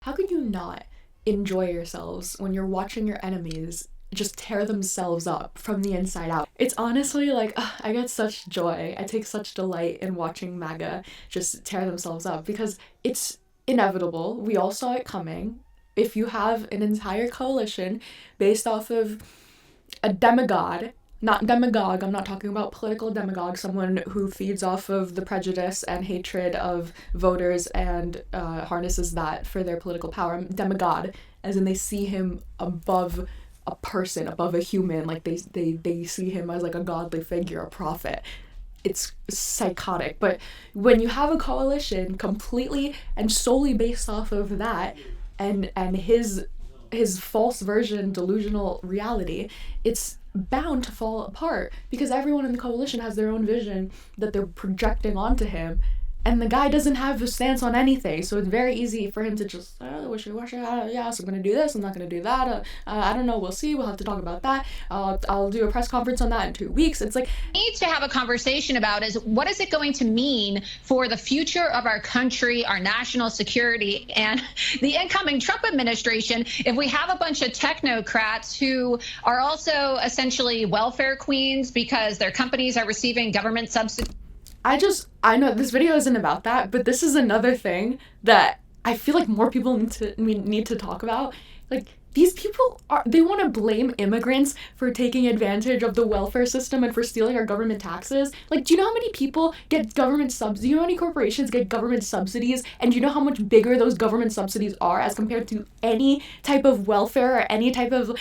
How could you not enjoy yourselves when you're watching your enemies just tear themselves up from the inside out? It's honestly like, I get such joy. I take such delight in watching MAGA just tear themselves up because it's inevitable. We all saw it coming. If you have an entire coalition based off of a demigod, not demagogue, I'm not talking about political demagogue, someone who feeds off of the prejudice and hatred of voters and harnesses that for their political power. Demigod, as in they see him above a person, above a human, like they see him as like a godly figure, a prophet. It's psychotic. But when you have a coalition completely and solely based off of that and his false version, delusional reality, it's bound to fall apart because everyone in the coalition has their own vision that they're projecting onto him, and the guy doesn't have a stance on anything, so it's very easy for him to just wishy-washy, yes, I'm gonna do this, I'm not gonna do that, I don't know, we'll see, we'll have to talk about that, I'll do a press conference on that in 2 weeks. It's like, needs to have a conversation about is what is it going to mean for the future of our country, our national security, and the incoming Trump administration if we have a bunch of technocrats who are also essentially welfare queens because their companies are receiving government subsidies. I know this video isn't about that, but this is another thing that I feel like more people need to talk about. Like, these people they want to blame immigrants for taking advantage of the welfare system and for stealing our government taxes. Like, do you know how many people get government subsidies? Do you know how many corporations get government subsidies? And do you know how much bigger those government subsidies are as compared to any type of welfare or any type of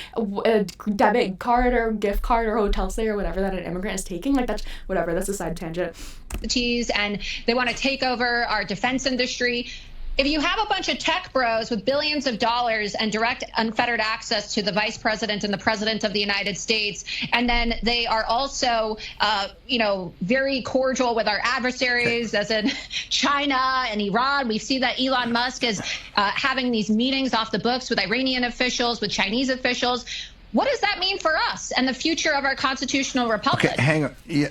debit card or gift card or hotel stay or whatever that an immigrant is taking? Like, that's whatever. That's a side tangent. And they want to take over our defense industry. If you have a bunch of tech bros with billions of dollars and direct unfettered access to the vice president and the president of the United States, and then they are also, very cordial with our adversaries, as in China and Iran. We've seen that Elon Musk is having these meetings off the books with Iranian officials, with Chinese officials. What does that mean for us and the future of our constitutional republic? Okay, hang on. Yeah.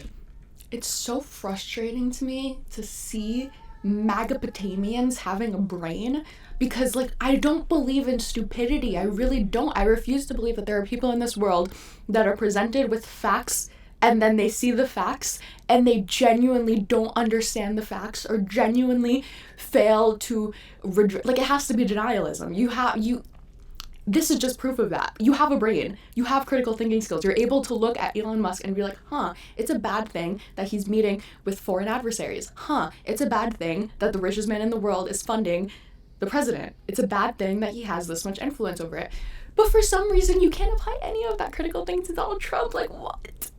It's so frustrating to me to see Magapotamians having a brain because, like, I don't believe in stupidity. I really don't. I refuse to believe that there are people in this world that are presented with facts and then they see the facts and they genuinely don't understand the facts or genuinely fail to like, it has to be denialism. This is just proof of that. You have a brain. You have critical thinking skills. You're able to look at Elon Musk and be like, it's a bad thing that he's meeting with foreign adversaries. It's a bad thing that the richest man in the world is funding the president. It's a bad thing that he has this much influence over it. But for some reason, you can't apply any of that critical thing to Donald Trump. Like, what?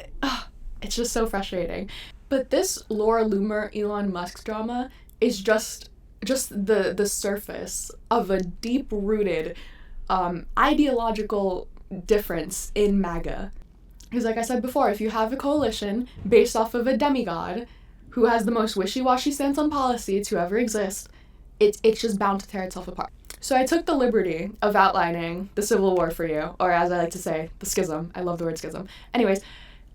It's just so frustrating. But this Laura Loomer, Elon Musk drama is just the surface of a deep-rooted ideological difference in MAGA. Because like I said before, if you have a coalition based off of a demigod who has the most wishy-washy stance on policy to ever exist, it's just bound to tear itself apart. So I took the liberty of outlining the Civil War for you, or as I like to say, the schism. I love the word schism. Anyways,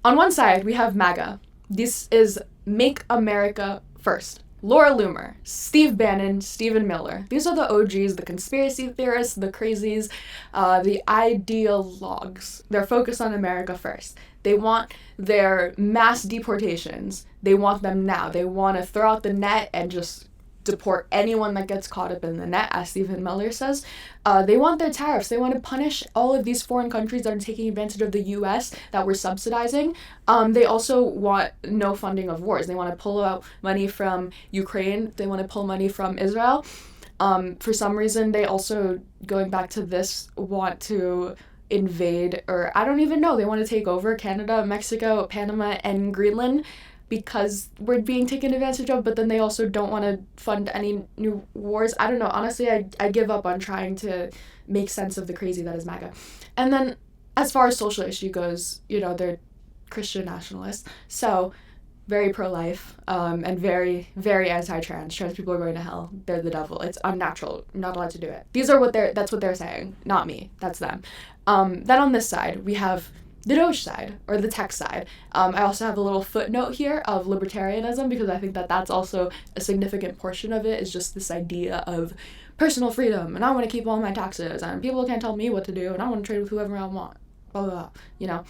on one side, we have MAGA. This is Make America First. Laura Loomer, Steve Bannon, Stephen Miller. These are the OGs, the conspiracy theorists, the crazies, the ideologues. They're focused on America first. They want their mass deportations. They want them now. They want to throw out the net and just deport anyone that gets caught up in the net, as Stephen Miller says. They want their tariffs. They want to punish all of these foreign countries that are taking advantage of the U.S. that we're subsidizing. They also want no funding of wars. They want to pull out money from Ukraine. They want to pull money from Israel. For some reason, they also, going back to this, want to invade, or I don't even know, they want to take over Canada, Mexico, Panama, and Greenland, because we're being taken advantage of, but then they also don't want to fund any new wars. I don't know. Honestly, I give up on trying to make sense of the crazy that is MAGA. And then as far as social issue goes, they're Christian nationalists. So very pro-life and very, very anti-trans. Trans people are going to hell. They're the devil. It's unnatural. You're not allowed to do it. That's what they're saying. Not me. That's them. Then on this side, we have the Doge side, or the tech side. I also have a little footnote here of libertarianism because I think that that's also a significant portion of it, is just this idea of personal freedom, and I want to keep all my taxes, and people can't tell me what to do, and I want to trade with whoever I want, blah, blah, blah, you know,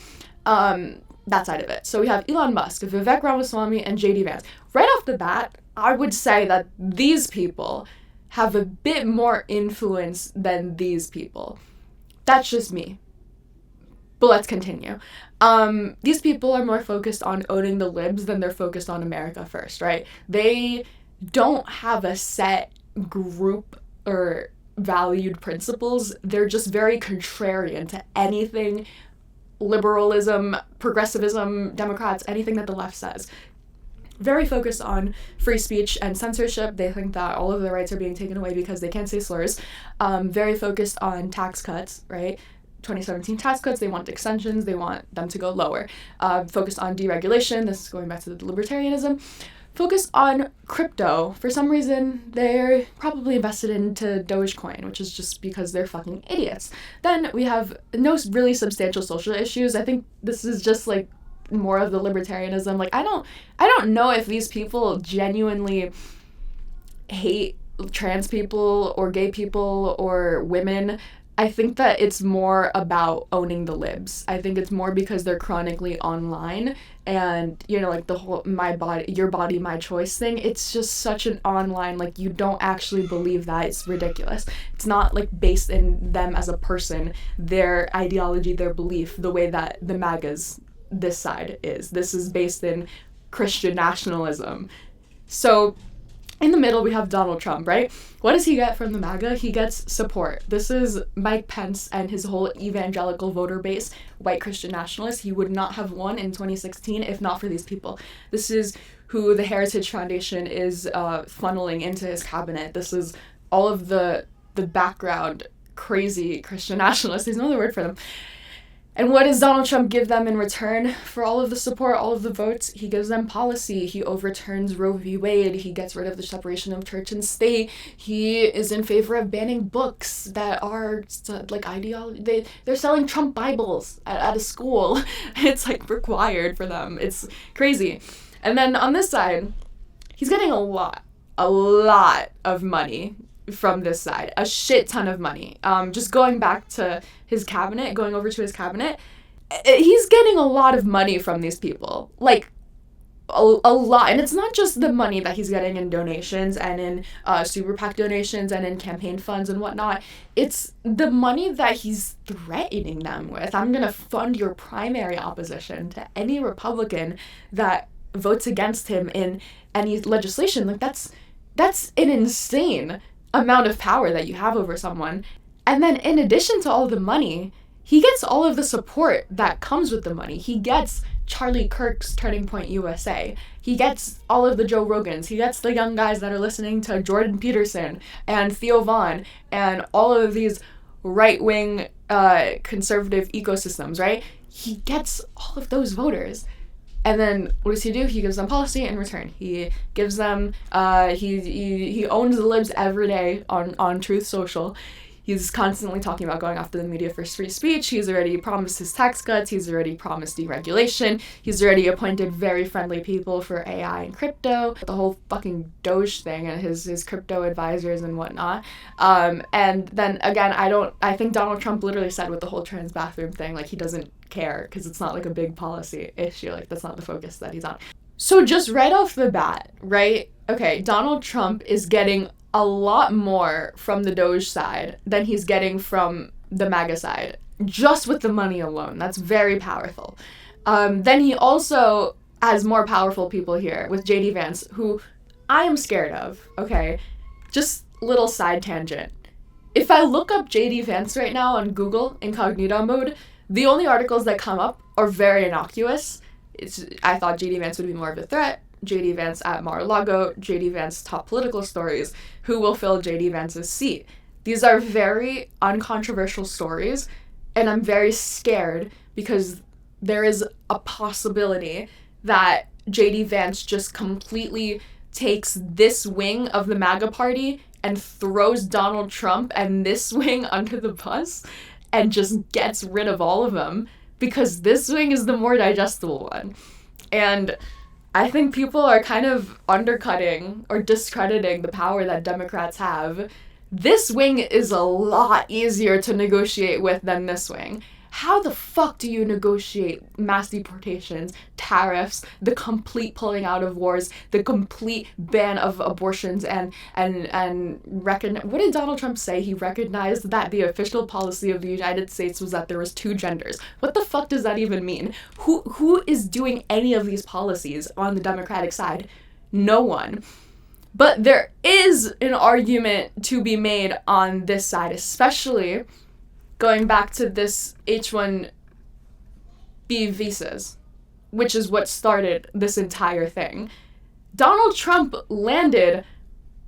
that side of it. So we have Elon Musk, Vivek Ramaswamy, and JD Vance. Right off the bat, I would say that these people have a bit more influence than these people. That's just me. But let's continue. These people are more focused on owning the libs than they're focused on America first, right? They don't have a set group or valued principles. They're just very contrarian to anything liberalism, progressivism, Democrats, anything that the left says. Very focused on free speech and censorship. They think that all of their rights are being taken away because they can't say slurs. Very focused on tax cuts, right? 2017 tax cuts, they want extensions, they want them to go lower. Focused on deregulation, this is going back to the libertarianism. Focused on crypto. For some reason, they're probably invested into Dogecoin, which is just because they're fucking idiots. Then we have no really substantial social issues. I think this is just like more of the libertarianism. Like, I don't know if these people genuinely hate trans people or gay people or women. I think that it's more about owning the libs. I think it's more because they're chronically online and, you know, like the whole my body, your body, my choice thing. It's just such an online, like, you don't actually believe that. It's ridiculous. It's not like based in them as a person, their ideology, their belief, the way that the MAGAs, this side is. This is based in Christian nationalism. So in the middle, we have Donald Trump, right? What does he get from the MAGA? He gets support. This is Mike Pence and his whole evangelical voter base, white Christian nationalists. He would not have won in 2016 if not for these people. This is who the Heritage Foundation is funneling into his cabinet. This is all of the background crazy Christian nationalists. There's no other word for them. And what does Donald Trump give them in return for all of the support, all of the votes? He gives them policy. He overturns Roe v. Wade. He gets rid of the separation of church and state. He is in favor of banning books that are like ideology. They're selling Trump Bibles at a school. It's like required for them. It's crazy. And then on this side, he's getting a lot of money from this side, a shit ton of money. Just going back to his cabinet, going over to his cabinet, he's getting a lot of money from these people, like a lot. And it's not just the money that he's getting in donations and in super PAC donations and in campaign funds and whatnot. It's the money that he's threatening them with. I'm gonna fund your primary opposition to any Republican that votes against him in any legislation. Like, that's an insane amount of power that you have over someone. And then in addition to all the money, he gets all of the support that comes with the money. He gets Charlie Kirk's Turning Point USA. He gets all of the Joe Rogans. He gets the young guys that are listening to Jordan Peterson and Theo Vaughn and all of these right-wing conservative ecosystems, right? He gets all of those voters. And then what does he do? He gives them policy in return. He gives them, he owns the libs every day on Truth Social. He's constantly talking about going after the media for free speech. He's already promised his tax cuts. He's already promised deregulation. He's already appointed very friendly people for AI and crypto. The whole fucking Doge thing and his crypto advisors and whatnot. And then again, I think Donald Trump literally said with the whole trans bathroom thing, like, he doesn't care because it's not like a big policy issue. Like, that's not the focus that he's on. So just right off the bat, right? Okay, Donald Trump is getting a lot more from the Doge side than he's getting from the MAGA side, just with the money alone. That's very powerful. Then he also has more powerful people here with JD Vance, who I am scared of, okay? Just little side tangent. If I look up JD Vance right now on Google, incognito mode, the only articles that come up are very innocuous. I thought JD Vance would be more of a threat. JD Vance at Mar-a-Lago, JD Vance top political stories, who will fill JD Vance's seat. These are very uncontroversial stories, and I'm very scared because there is a possibility that JD Vance just completely takes this wing of the MAGA party and throws Donald Trump and this wing under the bus and just gets rid of all of them, because this wing is the more digestible one. And I think people are kind of undercutting or discrediting the power that Democrats have. This wing is a lot easier to negotiate with than this wing. How the fuck do you negotiate mass deportations, tariffs, the complete pulling out of wars, the complete ban of abortions, and what did Donald Trump say? He recognized that the official policy of the United States was that there was 2 genders. What the fuck does that even mean? Who is doing any of these policies on the Democratic side? No one. But there is an argument to be made on this side, especially going back to this H-1B visas, which is what started this entire thing. Donald Trump landed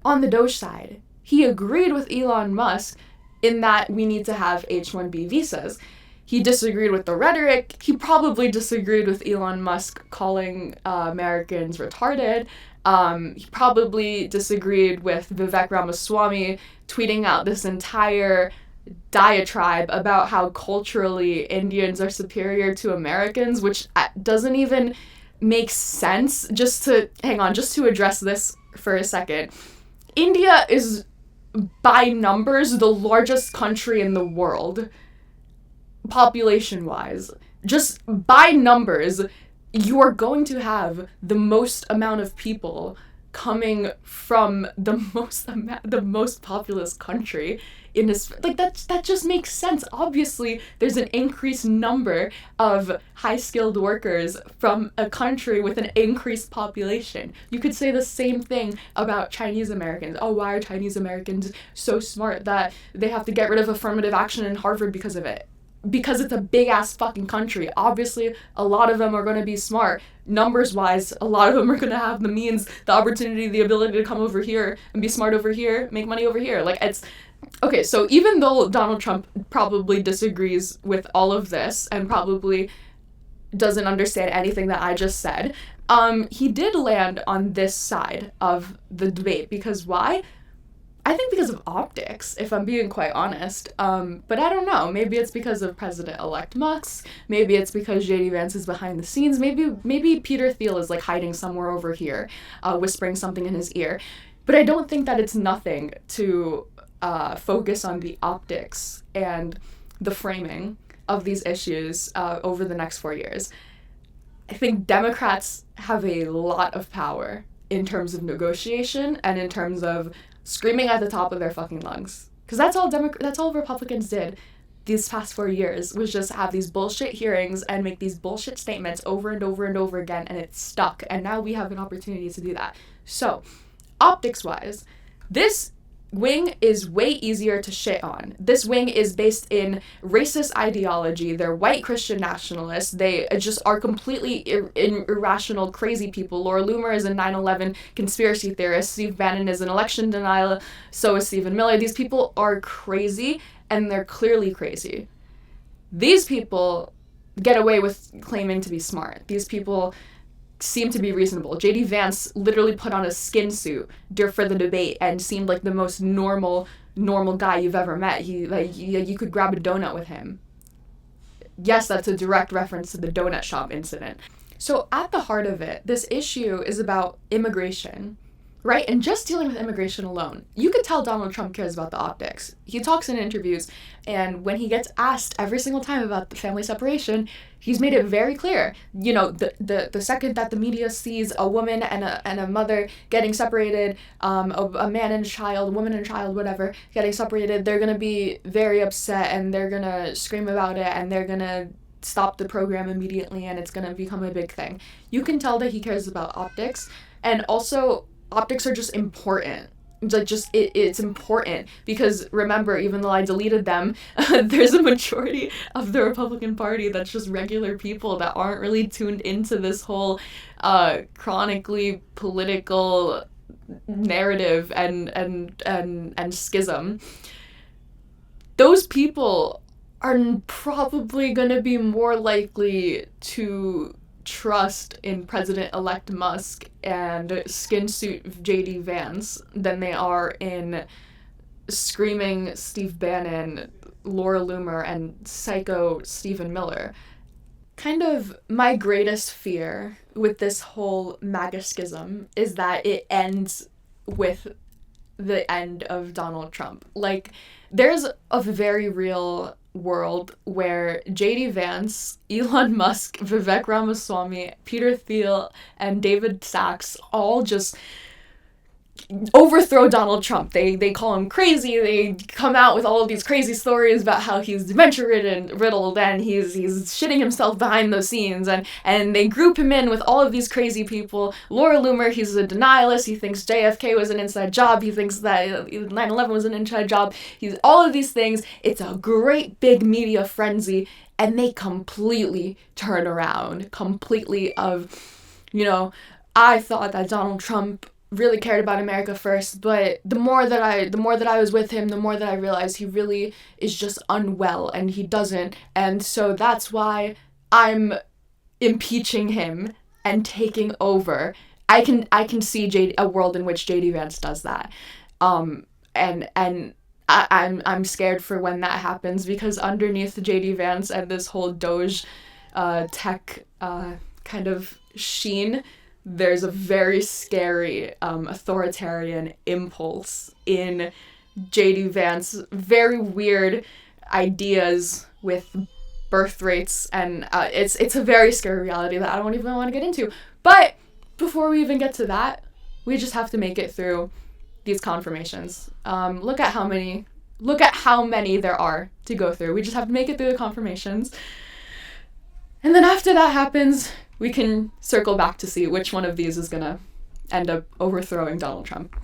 on the Doge side. He agreed with Elon Musk in that we need to have H-1B visas. He disagreed with the rhetoric. He probably disagreed with Elon Musk calling Americans retarded. He probably disagreed with Vivek Ramaswamy tweeting out this entire diatribe about how culturally Indians are superior to Americans, which doesn't even make sense. Just to address this for a second. India is, by numbers, the largest country in the world, population-wise. Just by numbers, you are going to have the most amount of people coming from the most populous country in this, like, that just makes sense. Obviously, there's an increased number of high-skilled workers from a country with an increased population. You could say the same thing about Chinese Americans. Oh, why are Chinese Americans so smart that they have to get rid of affirmative action in Harvard because of it? Because it's a big-ass fucking country. Obviously, a lot of them are going to be smart. Numbers-wise, a lot of them are going to have the means, the opportunity, the ability to come over here and be smart over here, make money over here. Like, it's... Okay, so even though Donald Trump probably disagrees with all of this and probably doesn't understand anything that I just said, he did land on this side of the debate. Because why? I think because of optics, if I'm being quite honest. But I don't know. Maybe it's because of President-elect Musk. Maybe it's because JD Vance is behind the scenes. Maybe Peter Thiel is, like, hiding somewhere over here, whispering something in his ear. But I don't think that it's nothing to focus on the optics and the framing of these issues over the next 4 years. I think Democrats have a lot of power in terms of negotiation and in terms of screaming at the top of their fucking lungs. Because that's all Republicans did these past 4 years, was just have these bullshit hearings and make these bullshit statements over and over and over again, and it's stuck. And now we have an opportunity to do that. So, optics-wise, this wing is way easier to shit on. This wing is based in racist ideology. They're white Christian nationalists. They just are completely irrational, crazy people. Laura Loomer is a 9/11 conspiracy theorist. Steve Bannon is an election denial. So is Stephen Miller. These people are crazy, and they're clearly crazy. These people get away with claiming to be smart. These people seem to be reasonable. JD Vance literally put on a skin suit for the debate and seemed like the most normal guy you've ever met. You could grab a donut with him. Yes, that's a direct reference to the donut shop incident. So at the heart of it, this issue is about immigration, right? And just dealing with immigration alone, you could tell Donald Trump cares about the optics. He talks in interviews, and when he gets asked every single time about the family separation, he's made it very clear. You know, the second that the media sees a woman and a mother getting separated, a man and a child, woman and a child, whatever, getting separated, they're going to be very upset, and they're going to scream about it, and they're going to stop the program immediately, and it's going to become a big thing. You can tell that he cares about optics, and also optics are just important. It's important because, remember, even though I deleted them, there's a majority of the Republican Party that's just regular people that aren't really tuned into this whole chronically political narrative and schism. Those people are probably going to be more likely to trust in President-elect Musk and skin suit JD Vance than they are in screaming Steve Bannon, Laura Loomer, and psycho Stephen Miller. Kind of my greatest fear with this whole MAGA schism is that it ends with the end of Donald Trump. Like, there's a very real world where JD Vance, Elon Musk, Vivek Ramaswamy, Peter Thiel, and David Sachs all just overthrow Donald Trump. They call him crazy. They come out with all of these crazy stories about how he's dementia riddled and he's shitting himself behind the scenes, and they group him in with all of these crazy people. Laura Loomer, he's a denialist. He thinks JFK was an inside job. He thinks that 9/11 was an inside job. He's all of these things. It's a great big media frenzy, and they completely turn around. Completely of, I thought that Donald Trump really cared about America first, but the more that I was with him, the more that I realized he really is just unwell, and he doesn't, and so that's why I'm impeaching him and taking over. I can see a world in which JD Vance does that, and I'm scared for when that happens, because underneath JD Vance and this whole Doge tech kind of sheen, there's a very scary authoritarian impulse in JD Vance. Very weird ideas with birth rates, and it's a very scary reality that I don't even want to get into. But before we even get to that, we just have to make it through these confirmations. Look at how many there are to go through. We just have to make it through the confirmations. And then after that happens, we can circle back to see which one of these is gonna end up overthrowing Donald Trump.